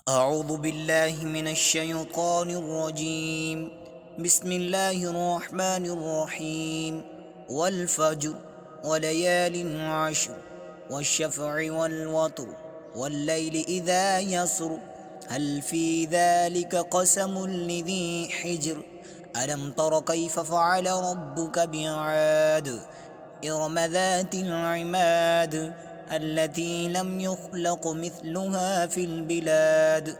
أعوذ بالله من الشيطان الرجيم. بسم الله الرحمن الرحيم. والفجر وليال عشر والشفع والوتر والليل إذا يسر هل في ذلك قسم لذي حجر ألم تر كيف فعل ربك بعاد إرم ذات العماد التي لم يخلق مثلها في البلاد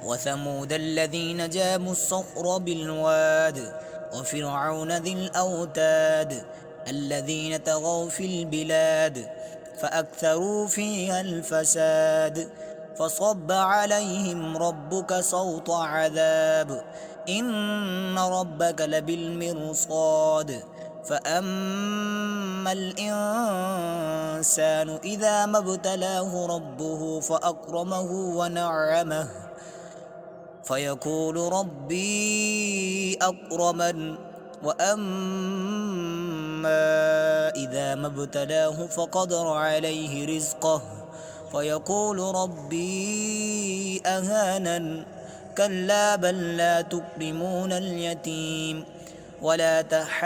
وثمود الذين جابوا الصخر بالواد وفرعون ذي الأوتاد الذين طغوا في البلاد فأكثروا فيها الفساد فصب عليهم ربك صوت عذاب إن ربك لبالمرصاد فأما الإنسان إذا ما ابتلاه ربه فأكرمه ونعمه فيقول ربي أكرمن وأما إذا ما ابتلاه فقدر عليه رزقه فيقول ربي أهانن كلا بل لا تكرمون اليتيم ولا تحاضون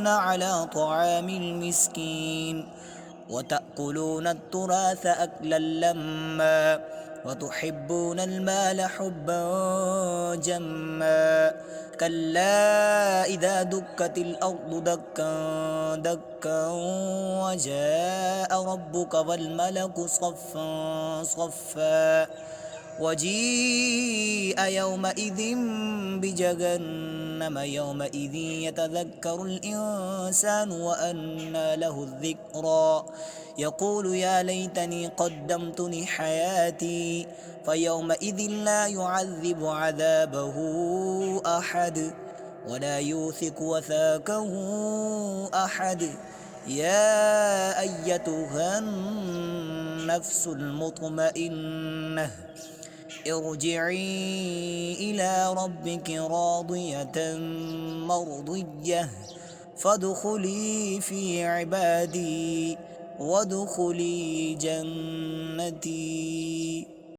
على طعام المسكين وتأكلون التراث أكلا لما وتحبون المال حبا جما كلا إذا دكت الأرض دكا دكا وجاء ربك والملك صفا صفا وجيء يومئذ بجهنم يومئذ يتذكر الإنسان وأنى له الذكرى يقول يا ليتني قدمت لحياتي فيومئذ لا يعذب عذابه أحد ولا يوثق وثاقه أحد يا أيتها النفس المطمئنة ارجعي إلى ربك راضية مرضية فادخلي في عبادي وادخلي جنتي.